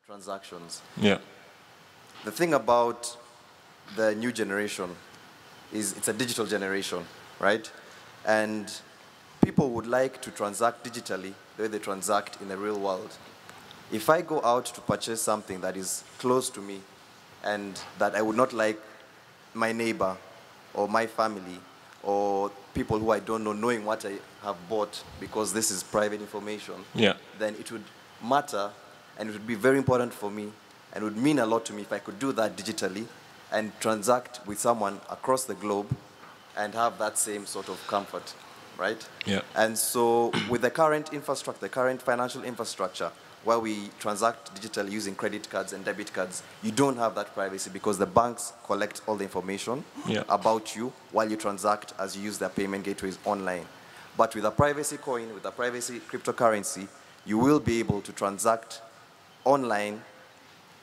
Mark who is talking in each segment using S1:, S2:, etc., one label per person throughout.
S1: transactions.
S2: Yeah.
S1: The thing about the new generation is it's a digital generation, right? And people would like to transact digitally the way they transact in the real world. If I go out to purchase something that is close to me and that I would not like my neighbor or my family or people who I don't know knowing what I have bought because this is private information,
S2: Yeah.
S1: then it would matter and it would be very important for me and would mean a lot to me if I could do that digitally and transact with someone across the globe and have that same sort of comfort, right?
S2: Yeah.
S1: And so with the current infrastructure, the current financial infrastructure, where we transact digitally using credit cards and debit cards, you don't have that privacy because the banks collect all the information about you while you transact as you use their payment gateways online. But with a privacy coin, with a privacy cryptocurrency, you will be able to transact online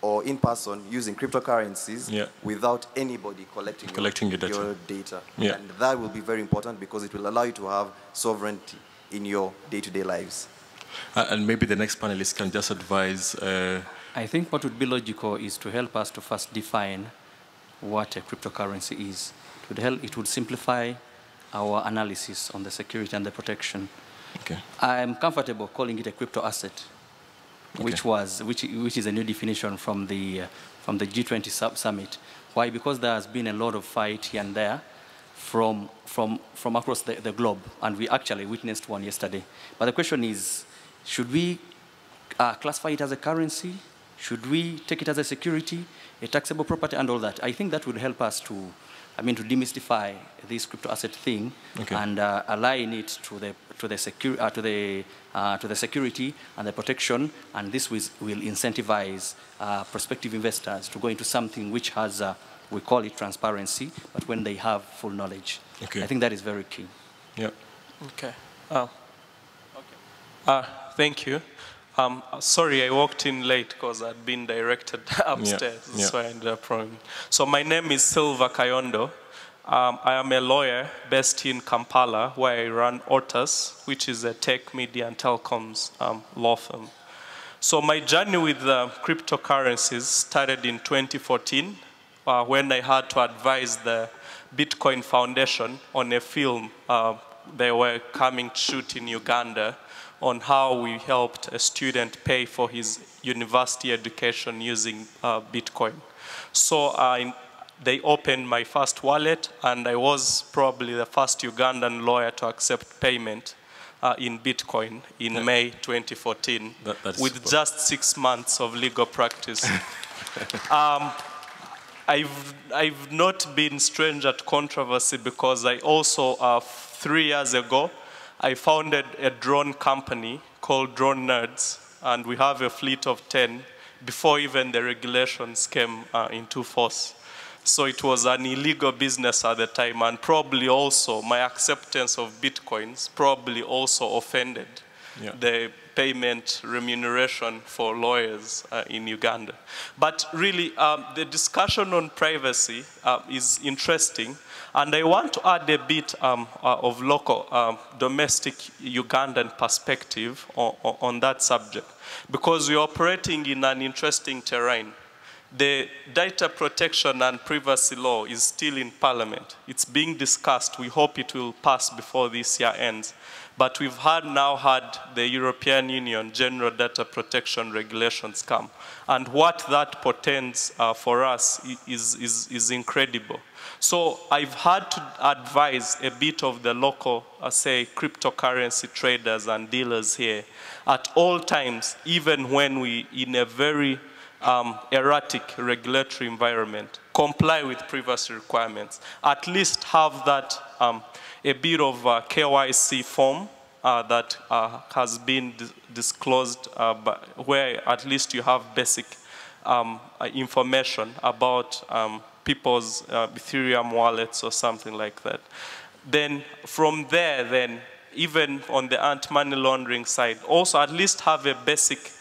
S1: or in person using cryptocurrencies without anybody collecting your data.
S2: Yeah.
S1: And that will be very important because it will allow you to have sovereignty in your day-to-day lives.
S2: And maybe the next panelist can just advise.
S3: I think what would be logical is to help us to first define what a cryptocurrency is. It would simplify our analysis on the security and the protection.
S2: Okay.
S3: I'm comfortable calling it a crypto asset, which is a new definition from the G20 summit. Why? Because there has been a lot of fight here and there from across the globe, and we actually witnessed one yesterday. But the question is, should we classify it as a currency? Should we take it as a security, a taxable property, and all that? I think that would help us to demystify this crypto asset thing and align it to the security and the protection, and this will incentivize prospective investors to go into something which has, we call it transparency, but when they have full knowledge.
S2: Okay.
S3: I think that is very key.
S2: Yeah.
S4: Okay. Thank you. Sorry, I walked in late because I'd been directed upstairs, so I ended up wrong. So my name is Silva Kayondo. I am a lawyer based in Kampala, where I run Otas, which is a tech, media, and telecoms law firm. So my journey with cryptocurrencies started in 2014, when I had to advise the Bitcoin Foundation on a film they were coming to shoot in Uganda on how we helped a student pay for his university education using Bitcoin. So they opened my first wallet, and I was probably the first Ugandan lawyer to accept payment in Bitcoin in May 2014, with just 6 months of legal practice. I've not been stranger to controversy because I also, 3 years ago, I founded a drone company called Drone Nerds, and we have a fleet of 10 before even the regulations came into force. So it was an illegal business at the time, and probably also my acceptance of Bitcoins probably also offended the payment remuneration for lawyers in Uganda. But really, the discussion on privacy is interesting. And I want to add a bit of local, domestic Ugandan perspective on that subject, because we're operating in an interesting terrain. The data protection and privacy law is still in Parliament. It's being discussed. We hope it will pass before this year ends. But we've now had the European Union General Data Protection Regulations come. And what that portends for us is incredible. So I've had to advise a bit of the local, say, cryptocurrency traders and dealers here at all times, even when we, in a very erratic regulatory environment, comply with privacy requirements. At least have that a bit of a KYC form that has been disclosed, where at least you have basic information about people's Ethereum wallets or something like that. Then from there, then even on the anti-money laundering side, also at least have a basic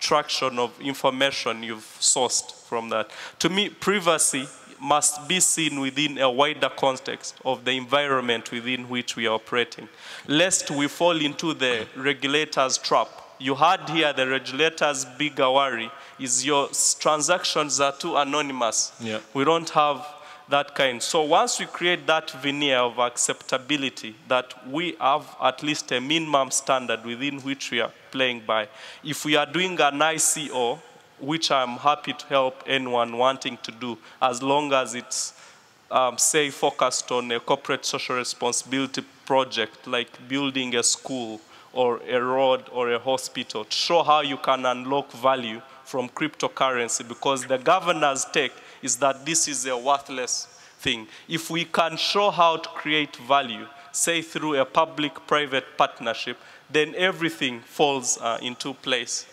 S4: traction of information you've sourced from that. To me, privacy must be seen within a wider context of the environment within which we are operating, lest we fall into the regulator's trap You had here the regulator's bigger worry is your transactions are too anonymous.
S2: Yeah.
S4: We don't have that kind. So once we create that veneer of acceptability, that we have at least a minimum standard within which we are playing by. If we are doing an ICO, which I'm happy to help anyone wanting to do, as long as it's, say, focused on a corporate social responsibility project, like building a school or a road or a hospital, to show how you can unlock value from cryptocurrency, because the governor's take is that this is a worthless thing. If we can show how to create value, say through a public-private partnership, then everything falls into place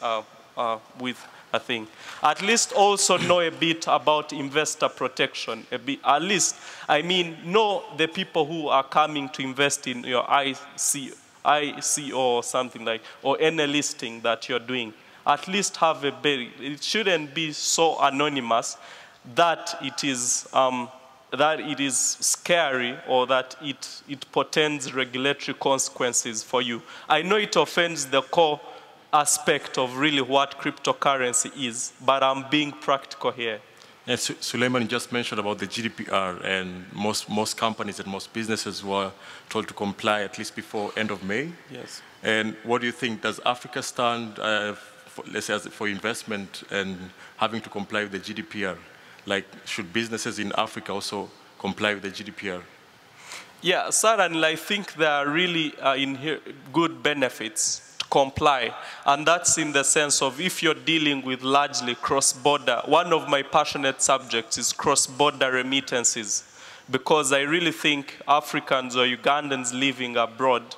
S4: with a thing. At least also know a bit about investor protection. At least, I mean, know the people who are coming to invest in your ICO or something like, or any listing that you're doing. At least have a very, it shouldn't be so anonymous that it is scary or that it portends regulatory consequences for you. I know it offends the core aspect of really what cryptocurrency is, but I'm being practical here.
S2: Yes, Suleiman just mentioned about the GDPR, and most companies and most businesses were told to comply at least before end of May.
S4: Yes.
S2: And what do you think? Does Africa stand, let's say, for investment and having to comply with the GDPR? Like, should businesses in Africa also comply with the GDPR?
S4: Yeah, certainly I think there are really good benefits to comply. And that's in the sense of if you're dealing with largely cross-border, one of my passionate subjects is cross-border remittances, because I really think Africans or Ugandans living abroad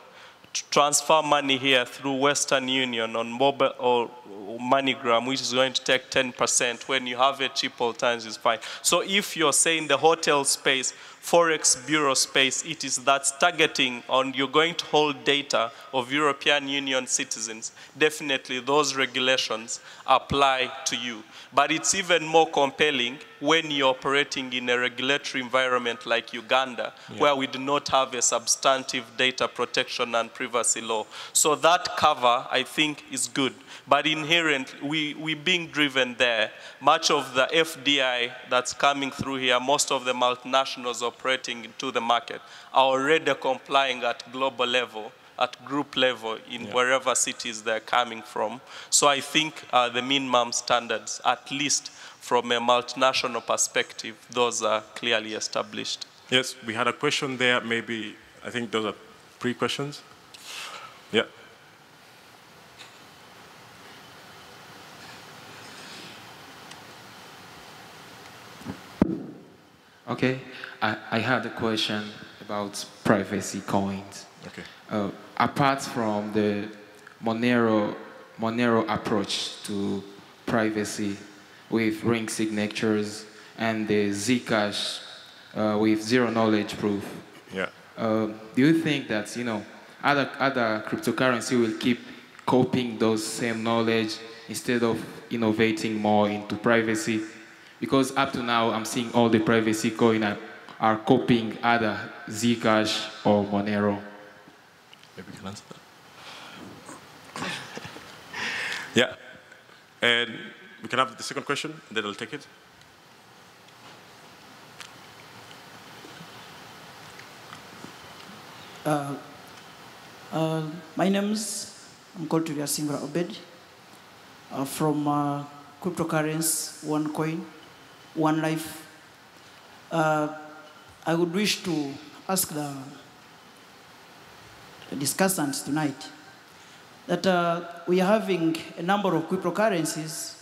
S4: to transfer money here through Western Union on mobile or MoneyGram, which is going to take 10%, when you have a cheap alternative, is fine. So if you're saying the hotel space, Forex bureau space, it is that's targeting on you're going to hold data of European Union citizens, definitely those regulations apply to you. But it's even more compelling when you're operating in a regulatory environment like Uganda, where we do not have a substantive data protection and privacy law. So that cover, I think, is good. But inherently, we're being driven there. Much of the FDI that's coming through here, most of the multinationals operating into the market are already complying at global level, at group level, in wherever cities they're coming from. So I think the minimum standards, at least from a multinational perspective, those are clearly established.
S2: Yes, we had a question there, maybe, I think those are pre-questions. Yeah.
S5: Okay, I had a question about privacy coins.
S2: Okay.
S5: Apart from the Monero approach to privacy with ring signatures and the Zcash with zero knowledge proof, do you think that other cryptocurrency will keep copying those same knowledge instead of innovating more into privacy? Because up to now, I'm seeing all the privacy coin are copying either Zcash or Monero.
S2: Maybe we can answer that. Yeah. And we can have the second question, and then I'll take it.
S6: My I'm called Tulia Simra Obed from cryptocurrency, OneCoin, One Life. I would wish to ask the discussants tonight that we are having a number of cryptocurrencies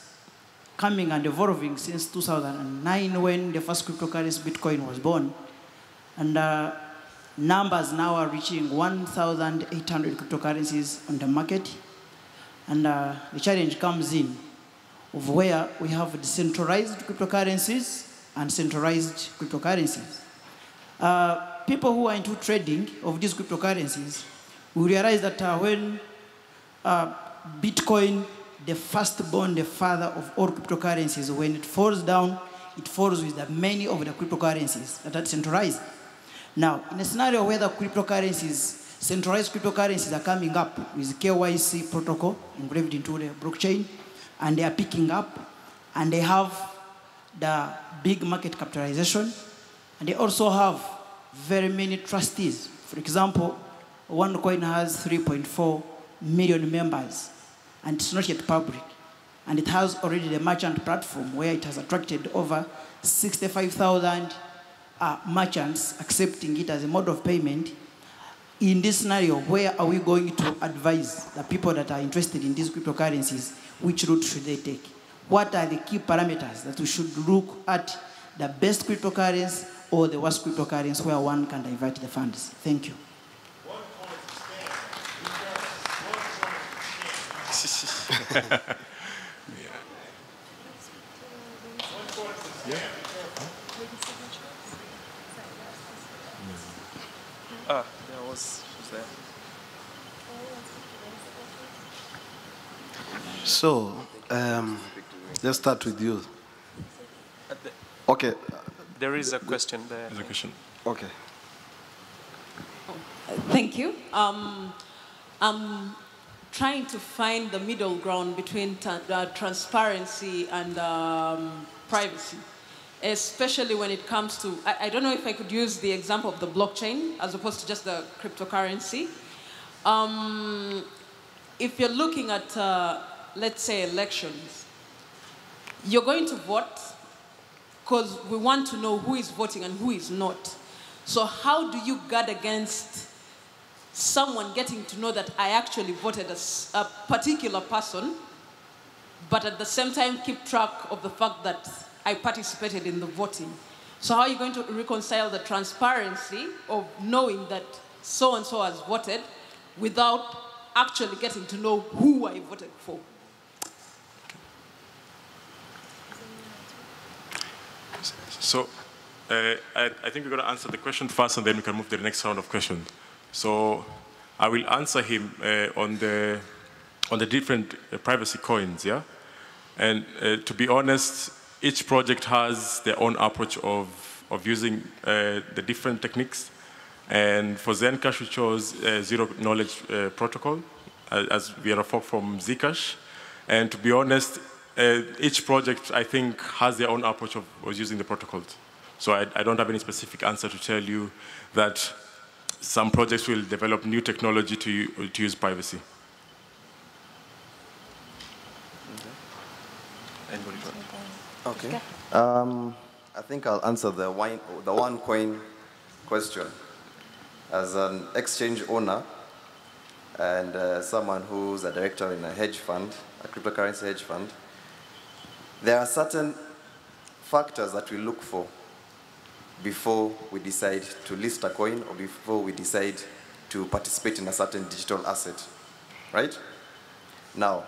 S6: coming and evolving since 2009 when the first cryptocurrency, Bitcoin, was born. And numbers now are reaching 1,800 cryptocurrencies on the market. And the challenge comes in of where we have decentralized cryptocurrencies and centralized cryptocurrencies. People who are into trading of these cryptocurrencies will realize that when Bitcoin, the firstborn, the father of all cryptocurrencies, when it falls down, it falls with many of the cryptocurrencies that are centralized. Now, in a scenario where the cryptocurrencies centralized cryptocurrencies are coming up with KYC protocol engraved into the blockchain, and they are picking up, and they have the big market capitalization, and they also have very many trustees. For example, OneCoin has 3.4 million members, and it's not yet public. And it has already the merchant platform where it has attracted over 65,000 merchants accepting it as a mode of payment. In this scenario, where are we going to advise the people that are interested in these cryptocurrencies? Which route should they take? What are the key parameters that we should look at, the best cryptocurrency or the worst cryptocurrency where one can divert the funds? Thank you.
S4: She's there.
S7: So, let's start with you. Okay.
S4: There is a question there.
S2: There's a question.
S7: Okay.
S8: Thank you. I'm trying to find the middle ground between transparency and privacy, especially when it comes to, I don't know if I could use the example of the blockchain as opposed to just the cryptocurrency. If you're looking at, let's say, elections, you're going to vote because we want to know who is voting and who is not. So how do you guard against someone getting to know that I actually voted as a particular person, but at the same time keep track of the fact that I participated in the voting? So how are you going to reconcile the transparency of knowing that so-and-so has voted without actually getting to know who I voted for?
S2: So I think we're going to answer the question first, and then we can move to the next round of questions. So I will answer him on the different privacy coins, yeah? And to be honest, each project has their own approach of using the different techniques. And for Zencash, we chose zero knowledge protocol, as we are a fork from Zcash. And to be honest, each project, I think, has their own approach of using the protocols. So I don't have any specific answer to tell you that some projects will develop new technology to use privacy.
S1: Okay. I think I'll answer the one coin question. As an exchange owner and someone who's a director in a hedge fund, a cryptocurrency hedge fund, there are certain factors that we look for before we decide to list a coin or before we decide to participate in a certain digital asset, right? Now,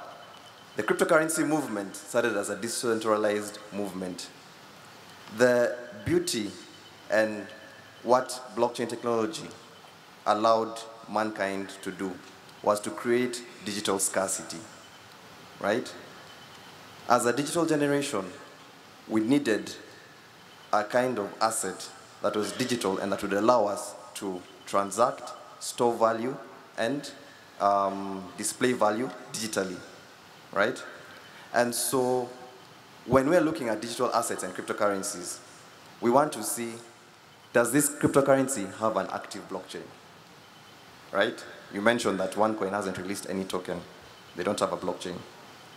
S1: the cryptocurrency movement started as a decentralized movement. The beauty and what blockchain technology allowed mankind to do was to create digital scarcity, right? As a digital generation, we needed a kind of asset that was digital and that would allow us to transact, store value, and display value digitally, right? And so when we're looking at digital assets and cryptocurrencies, we want to see, does this cryptocurrency have an active blockchain, right? You mentioned that OneCoin hasn't released any token. They don't have a blockchain.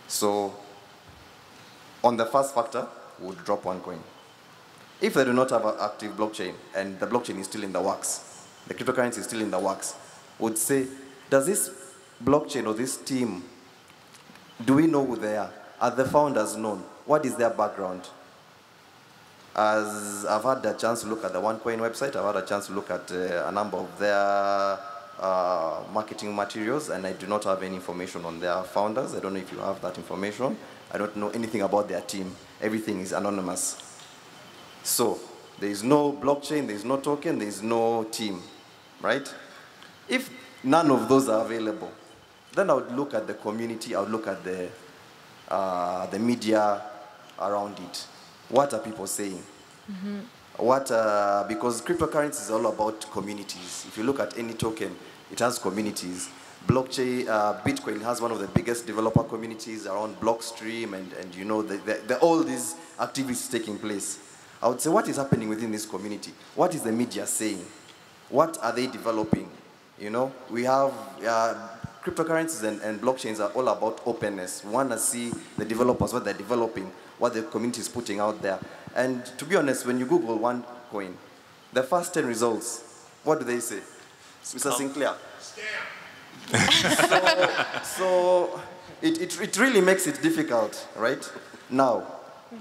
S1: So on the first factor, we would drop OneCoin. If they do not have an active blockchain and the blockchain is still in the works, the cryptocurrency is still in the works, would say, does this blockchain or this team, do we know who they are? Are the founders known? What is their background? As I've had a chance to look at the OneCoin website, I've had a chance to look at a number of their marketing materials, and I do not have any information on their founders. I don't know if you have that information. I don't know anything about their team. Everything is anonymous. So there is no blockchain, there is no token, there is no team, right? If none of those are available, then I would look at the community, I would look at the media around it. What are people saying? Mm-hmm. Because cryptocurrency is all about communities. If you look at any token, it has communities. Blockchain, Bitcoin has one of the biggest developer communities around Blockstream, and you know, all these activities taking place. I would say, what is happening within this community? What is the media saying? What are they developing? You know, we have cryptocurrencies and blockchains are all about openness. We want to see the developers, what they're developing, what the community is putting out there. And to be honest, when you Google one coin, the first 10 results, what do they say? Mr. Sinclair? Scam. so it really makes it difficult, right? Now,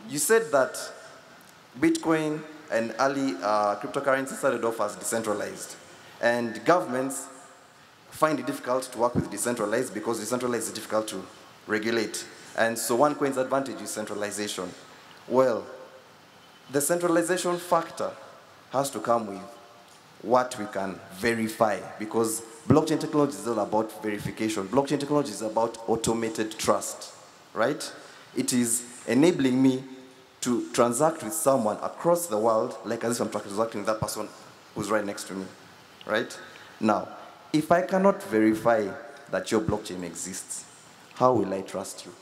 S1: you said that Bitcoin and early cryptocurrency started off as decentralized. And governments find it difficult to work with decentralized because decentralized is difficult to regulate. And so OneCoin's advantage is centralization. Well, the centralization factor has to come with what we can verify, because blockchain technology is all about verification. Blockchain technology is about automated trust, right? It is enabling me to transact with someone across the world, like as if I'm transacting with that person who's right next to me, right? Now, if I cannot verify that your blockchain exists, how will I trust you?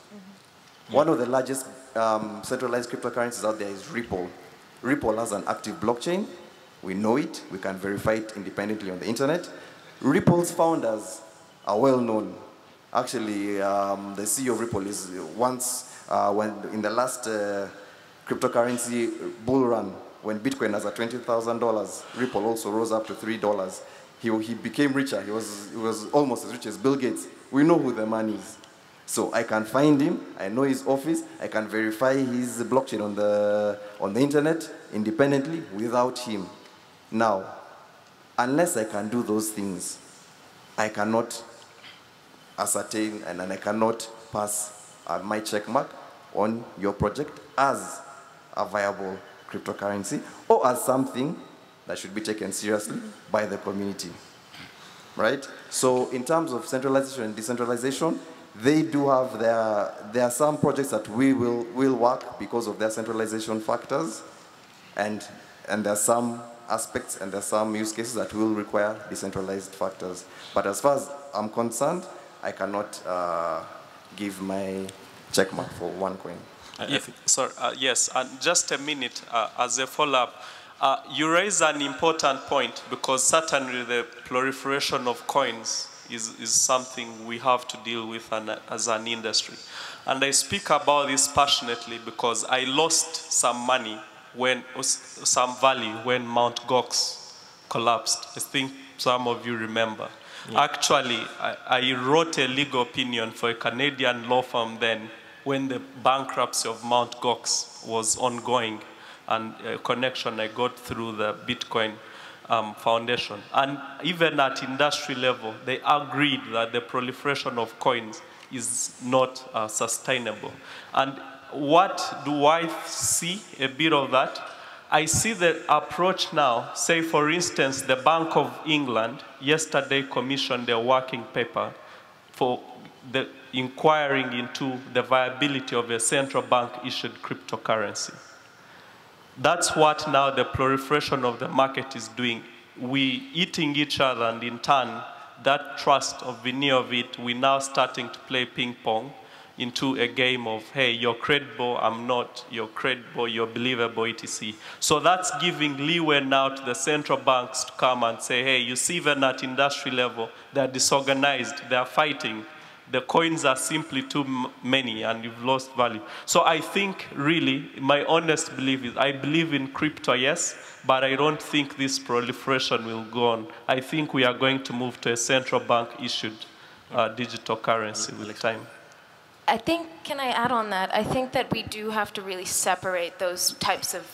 S1: One of the largest centralized cryptocurrencies out there is Ripple. Ripple has an active blockchain. We know it. We can verify it independently on the internet. Ripple's founders are well known. Actually, the CEO of Ripple is once, when in the last cryptocurrency bull run, when Bitcoin was at $20,000, Ripple also rose up to $3. He became richer. He was almost as rich as Bill Gates. We know who the man is. So I can find him, I know his office, I can verify his blockchain on the internet independently without him. Now, unless I can do those things, I cannot ascertain and I cannot pass my check mark on your project as a viable cryptocurrency or as something that should be taken seriously by the community, right? So in terms of centralization and decentralization, they do have there are some projects that will work because of their centralization factors, and there are some aspects and there are some use cases that will require decentralized factors. But as far as I'm concerned, I cannot give my checkmark for OneCoin.
S4: Yes, and just a minute as a follow-up. You raise an important point, because certainly the proliferation of coins is something we have to deal with as an industry. And I speak about this passionately because I lost some money, some value when Mt. Gox collapsed. I think some of you remember. Yeah. Actually, I wrote a legal opinion for a Canadian law firm then when the bankruptcy of Mt. Gox was ongoing, and a connection I got through the Bitcoin Foundation. And even at industry level, they agreed that the proliferation of coins is not sustainable. And what do I see a bit of that? I see the approach now, say for instance, the Bank of England yesterday commissioned their working paper for the inquiring into the viability of a central bank issued cryptocurrency. That's what now the proliferation of the market is doing. We eating each other, and in turn, that trust of veneer of it, we now starting to play ping pong into a game of, hey, you're credible, I'm not, you're credible, you're believable, etc. So that's giving leeway now to the central banks to come and say, hey, you see even at industry level, they're disorganized, they're fighting. The coins are simply too many and you've lost value. So I think really, my honest belief is, I believe in crypto, yes, but I don't think this proliferation will go on. I think we are going to move to a central bank issued digital currency with time.
S9: I think, can I add on that? I think that we do have to really separate those types of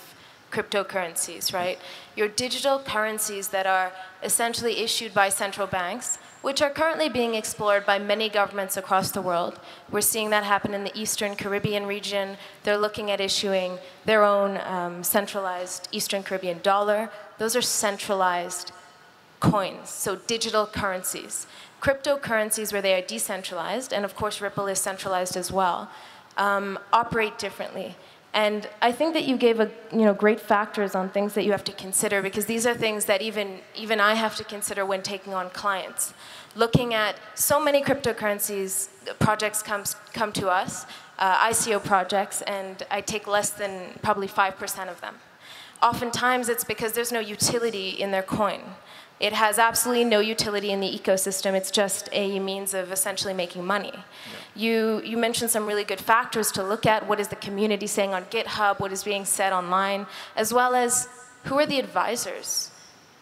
S9: cryptocurrencies, right? Your digital currencies that are essentially issued by central banks, which are currently being explored by many governments across the world. We're seeing that happen in the Eastern Caribbean region. They're looking at issuing their own centralized Eastern Caribbean dollar. Those are centralized coins, so digital currencies. Cryptocurrencies, where they are decentralized, and of course Ripple is centralized as well, operate differently. And I think that you gave great factors on things that you have to consider, because these are things that even I have to consider when taking on clients. Looking at so many cryptocurrencies, projects come to us, ICO projects, and I take less than probably 5% of them. Oftentimes it's because there's no utility in their coin. It has absolutely no utility in the ecosystem. It's just a means of essentially making money. Yeah. You mentioned some really good factors to look at. What is the community saying on GitHub? What is being said online? As well as, who are the advisors?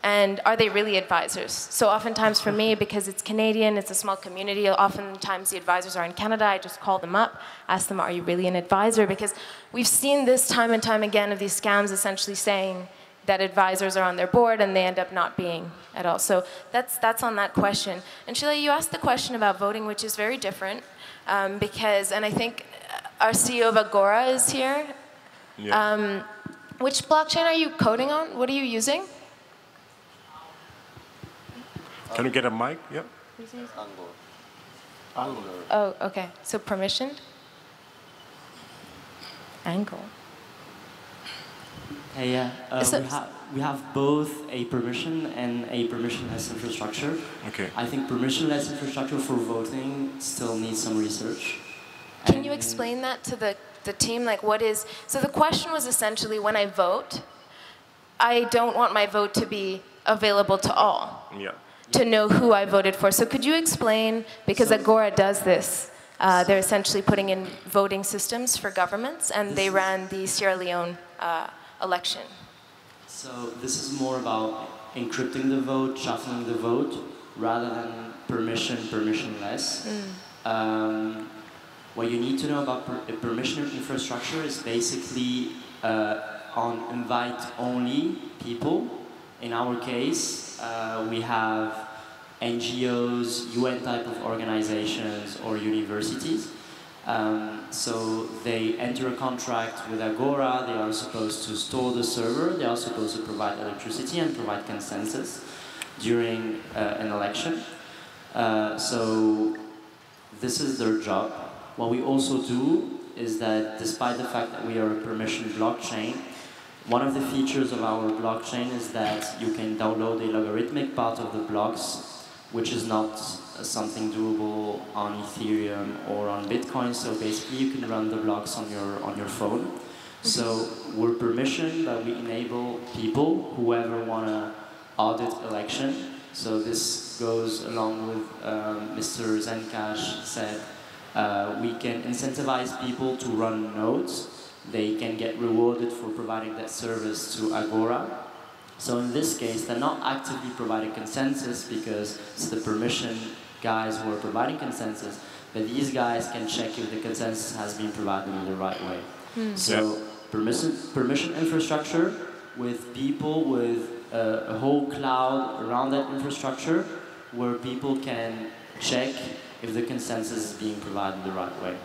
S9: And are they really advisors? So oftentimes for me, because it's Canadian, it's a small community, oftentimes the advisors are in Canada. I just call them up, ask them, are you really an advisor? Because we've seen this time and time again of these scams essentially saying that advisors are on their board and they end up not being at all. So that's on that question. And Sheila, you asked the question about voting, which is very different because, and I think our CEO of Agora is here. Yeah. Which blockchain are you coding on? What are you using?
S2: Can you get a mic? Yep.
S9: Angle. Oh, okay. So permissioned? Angle.
S10: Yeah, we have both a permission and a permissionless infrastructure.
S2: Okay.
S10: I think permissionless infrastructure for voting still needs some research.
S9: Can you explain that to the team? Like, what is... So the question was essentially, when I vote, I don't want my vote to be available to all.
S2: Yeah.
S9: To know who I voted for. So could you explain, because Agora does this, they're essentially putting in voting systems for governments, and they ran the Sierra Leone election.
S10: So this is more about encrypting the vote, shuffling the vote, rather than permissionless. What you need to know about permission infrastructure is basically on invite-only people. In our case, we have NGOs, UN type of organizations, or universities. So they enter a contract with Agora. They are supposed to store the server. They are supposed to provide electricity and provide consensus during an election. So this is their job. What we also do is that, despite the fact that we are a permissioned blockchain, one of the features of our blockchain is that you can download a logarithmic part of the blocks, which is not something doable on Ethereum or on Bitcoin. So basically, you can run the blocks on your phone. So we're permissioned, but we enable people, whoever want to audit election. So this goes along with Mr. Zencash said, we can incentivize people to run nodes. They can get rewarded for providing that service to Agora. So in this case, they're not actively providing consensus because it's the permission guys who are providing consensus, but these guys can check if the consensus has been provided in the right way. So permission infrastructure with people with a whole cloud around that infrastructure where people can check if the consensus is being provided the right way.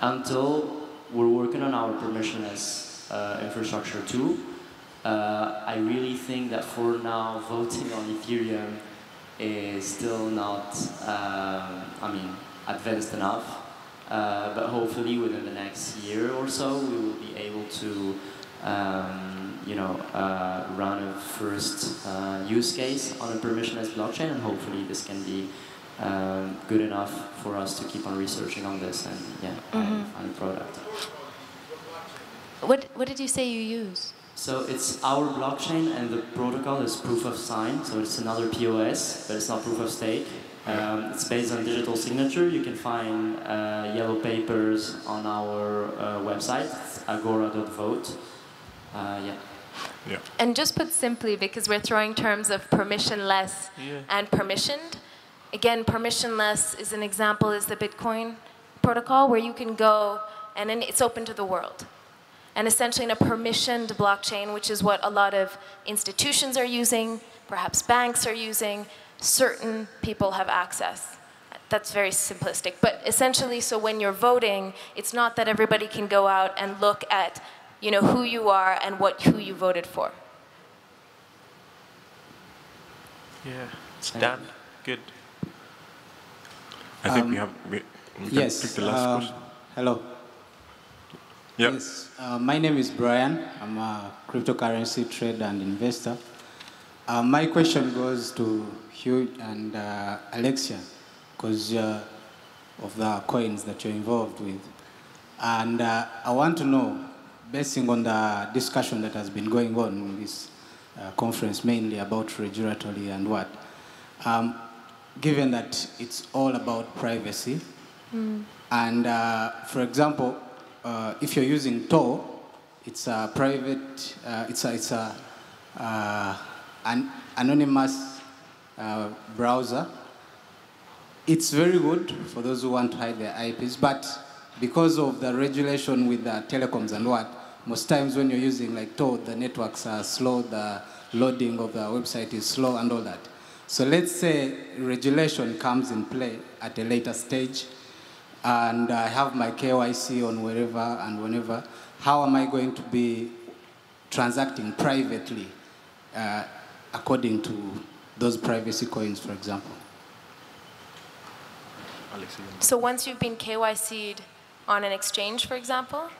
S10: Until we're working on our permissionless infrastructure too. I really think that for now, voting on Ethereum is still not, advanced enough. But hopefully within the next year or so, we will be able to, run a first use case on a permissionless blockchain, and hopefully this can be good enough for us to keep on researching on this and find a product.
S9: What did you say you use?
S10: So it's our blockchain, and the protocol is proof of sign. So it's another POS, but it's not proof of stake. It's based on digital signature. You can find yellow papers on our website, agora.vote.
S9: And just put simply, because we're throwing terms of permissionless and permissioned. Again, permissionless is an example, is the Bitcoin protocol, where you can go and then it's open to the world. And essentially in a permissioned blockchain, which is what a lot of institutions are using, perhaps banks are using, certain people have access. That's very simplistic. But essentially, so when you're voting, it's not that everybody can go out and look at who you are and who you voted for.
S4: Yeah, it's done. Good.
S2: I think we can take the last question.
S11: Hello.
S2: Yeah.
S11: Yes, my name is Brian. I'm a cryptocurrency trader and investor. My question goes to Hugh and Alexia, because of the coins that you're involved with. And I want to know, basing on the discussion that has been going on in this conference, mainly about regulatory and what, given that it's all about privacy, and for example, if you're using Tor, it's a private, an anonymous browser. It's very good for those who want to hide their IPs, but because of the regulation with the telecoms and what, most times when you're using like Tor, the networks are slow, the loading of the website is slow and all that. So let's say regulation comes in play at a later stage, and I have my KYC on wherever and whenever. How am I going to be transacting privately according to those privacy coins, for example?
S9: So once you've been KYC'd on an exchange, for example,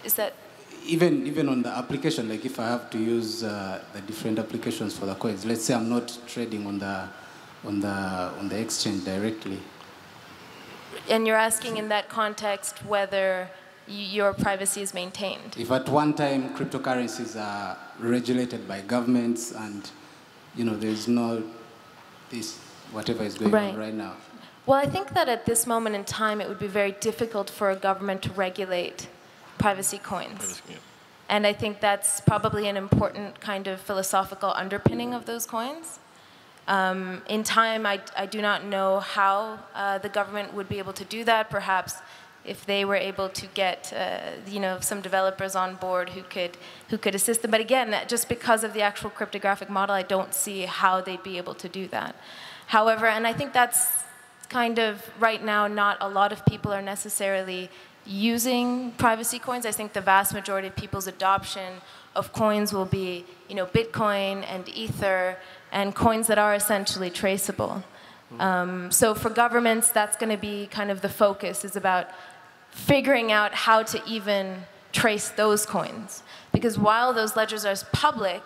S9: is that?
S11: Even on the application, like if I have to use the different applications for the coins, let's say I'm not trading on the exchange directly.
S9: And you're asking in that context whether your privacy is maintained?
S11: If at one time cryptocurrencies are regulated by governments and, there's no this, whatever is going on right now.
S9: Well, I think that at this moment in time, it would be very difficult for a government to regulate privacy coins. And I think that's probably an important kind of philosophical underpinning of those coins. In time, I do not know how the government would be able to do that. Perhaps if they were able to get, some developers on board who could assist them. But again, just because of the actual cryptographic model, I don't see how they'd be able to do that. However, and I think that's kind of right now, not a lot of people are necessarily using privacy coins. I think the vast majority of people's adoption of coins will be, Bitcoin and Ether, and coins that are essentially traceable. So for governments, that's going to be kind of the focus, is about figuring out how to even trace those coins. Because while those ledgers are public,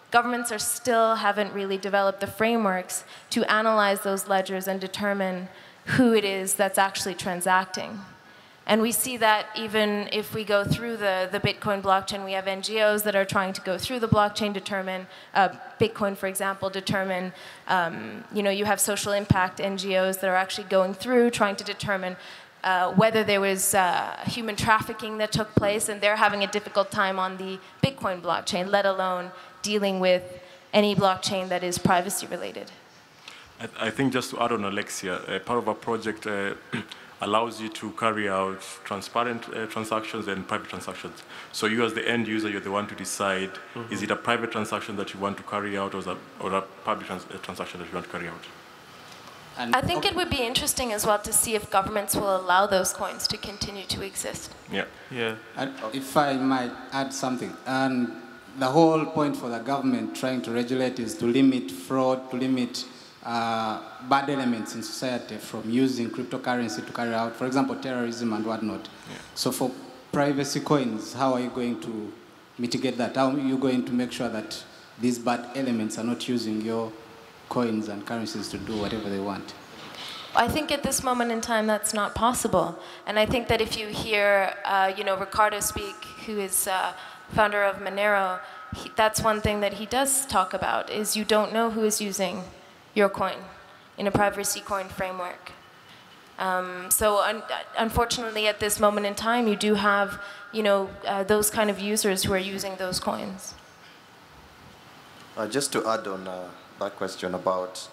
S9: governments still haven't really developed the frameworks to analyze those ledgers and determine who it is that's actually transacting. And we see that even if we go through the Bitcoin blockchain, we have NGOs that are trying to go through the blockchain, determine, Bitcoin, for example, determine, you have social impact NGOs that are actually going through, trying to determine whether there was human trafficking that took place, and they're having a difficult time on the Bitcoin blockchain, let alone dealing with any blockchain that is privacy related.
S2: I think just to add on Alexia, part of our project allows you to carry out transparent transactions and private transactions. So you as the end user, you're the one to decide, is it a private transaction that you want to carry out, or a public transaction that you want to carry out?
S9: And I think it would be interesting as well to see if governments will allow those coins to continue to exist.
S11: Yeah. And if I might add something, and the whole point for the government trying to regulate is to limit fraud, to limit bad elements in society from using cryptocurrency to carry out, for example, terrorism and whatnot. So for privacy coins, how are you going to mitigate that? How are you going to make sure that these bad elements are not using your coins and currencies to do whatever they want?
S9: I think at this moment in time that's not possible. And I think that if you hear Ricardo speak, who is founder of Monero, that's one thing that he does talk about, is you don't know who is using your coin in a privacy coin framework. So unfortunately at this moment in time, you do have those kind of users who are using those coins.
S1: Just to add on that question about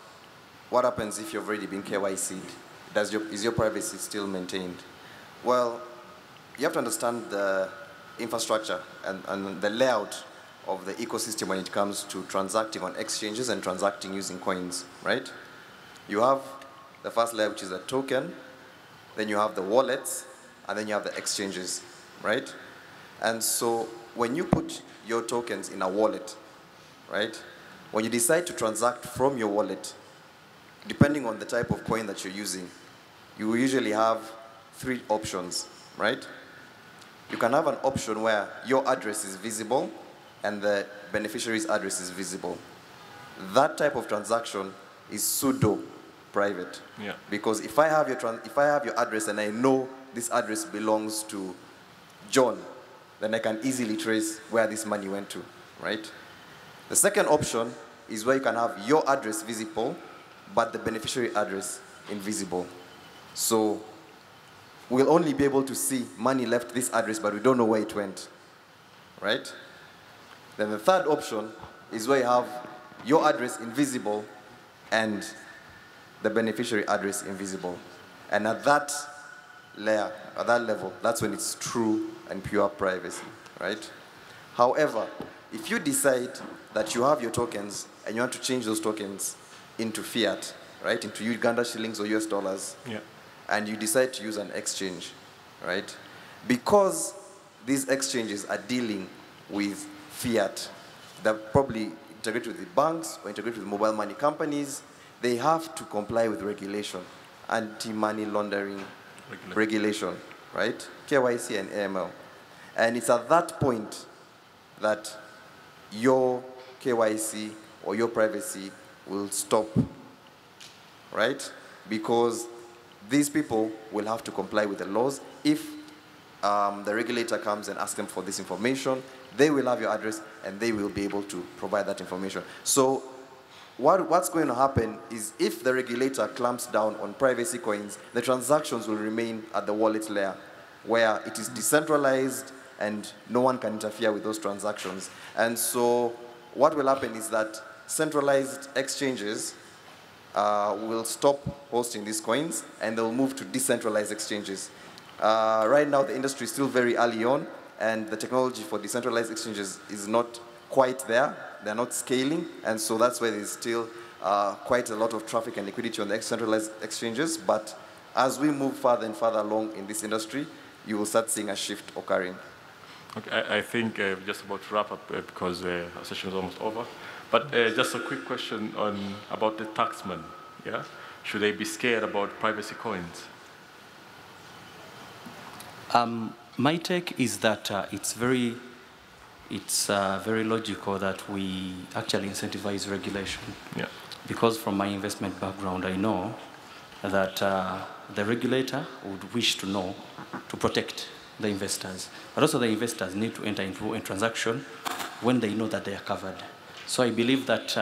S1: what happens if you've already been KYC'd, is your privacy still maintained? Well, you have to understand the infrastructure and the layout of the ecosystem when it comes to transacting on exchanges and transacting using coins, right? You have the first layer, which is a token, then you have the wallets, and then you have the exchanges, right? And so when you put your tokens in a wallet, right, when you decide to transact from your wallet, depending on the type of coin that you're using, you usually have 3 options, right? you can have an option where your address is visible and the beneficiary's address is visible. That type of transaction is pseudo-private.
S2: Yeah.
S1: Because if I have your address and I know this address belongs to John, then I can easily trace where this money went to, right? The second option is where you can have your address visible, but the beneficiary address invisible. So we'll only be able to see money left this address, but we don't know where it went, right? Then the third option is where you have your address invisible and the beneficiary address invisible. And at that layer, at that level, that's when it's true and pure privacy, right? However, if you decide that you have your tokens and you want to change those tokens into fiat, right, into Uganda shillings or US dollars,
S2: yeah,
S1: and you decide to use an exchange, right, because these exchanges are dealing with fiat, they're probably integrated with the banks or integrated with mobile money companies, they have to comply with regulation, anti-money laundering regulation, right, KYC and AML. And it's at that point that your KYC or your privacy will stop, right? Because these people will have to comply with the laws. If the regulator comes and asks them for this information, they will have your address and they will be able to provide that information. So what's going to happen is if the regulator clamps down on privacy coins, the transactions will remain at the wallet layer where it is decentralized and no one can interfere with those transactions. And so what will happen is that centralized exchanges will stop hosting these coins and they'll move to decentralized exchanges. Right now, the industry is still very early on and the technology for decentralized exchanges is not quite there. They're not scaling, and so that's why there's still quite a lot of traffic and liquidity on the decentralized exchanges. But as we move further and further along in this industry, you will start seeing a shift occurring.
S2: Okay, I think just about to wrap up because our session is almost over. But just a quick question about the taxman. Yeah, should they be scared about privacy coins?
S3: My take is that it's very logical that we actually incentivize regulation.
S2: Yeah.
S3: Because from my investment background, I know that the regulator would wish to know to protect the investors. But also the investors need to enter into a transaction when they know that they are covered. So I believe that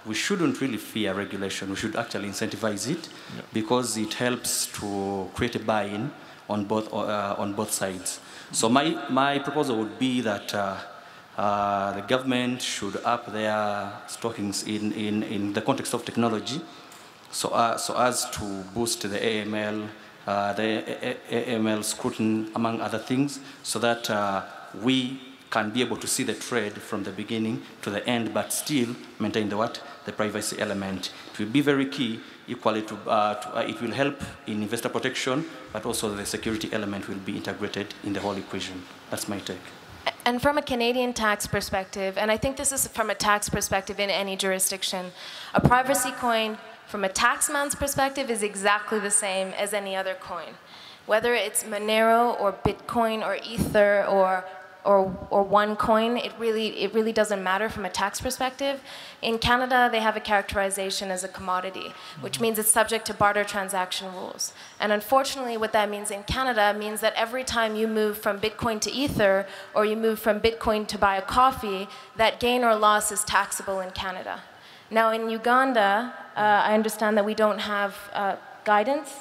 S3: we shouldn't really fear regulation. We should actually incentivize it, yeah, because it helps to create a buy-in on both sides. So my proposal would be that the government should up their stockings in the context of technology, so as to boost the AML, scrutiny, among other things, so that we can be able to see the trade from the beginning to the end, but still maintain the privacy element. It will be very key. Equally, it will help in investor protection, but also the security element will be integrated in the whole equation. That's my take.
S9: And from a Canadian tax perspective, and I think this is from a tax perspective in any jurisdiction, a privacy coin from a taxman's perspective is exactly the same as any other coin. Whether it's Monero or Bitcoin or Ether or OneCoin, it really doesn't matter from a tax perspective. In Canada, they have a characterization as a commodity, which means it's subject to barter transaction rules. And unfortunately, what that means in Canada means that every time you move from Bitcoin to Ether, or you move from Bitcoin to buy a coffee, that gain or loss is taxable in Canada. Now in Uganda, I understand that we don't have guidance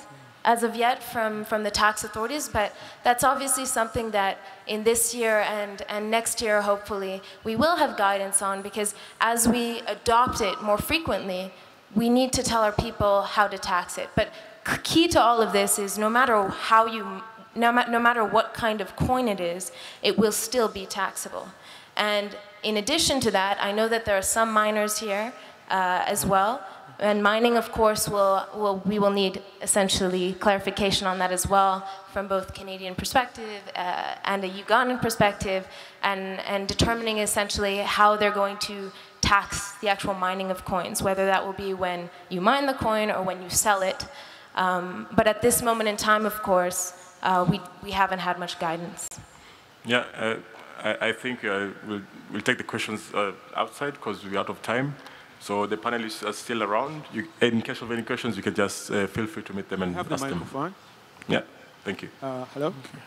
S9: as of yet from the tax authorities, but that's obviously something that in this year and next year, hopefully, we will have guidance on, because as we adopt it more frequently, we need to tell our people how to tax it. But key to all of this is no matter what kind of coin it is, it will still be taxable. And in addition to that, I know that there are some miners here as well. And mining, of course, we will need essentially clarification on that as well from both Canadian perspective and a Ugandan perspective, and determining essentially how they're going to tax the actual mining of coins, whether that will be when you mine the coin or when you sell it. But at this moment in time, of course, we haven't had much guidance.
S2: Yeah, I think we'll take the questions outside because we're out of time. So the panelists are still around. In case of any questions, you can just feel free to meet them and ask them.
S12: Microphone.
S2: Yeah, thank you.
S12: Hello? Okay.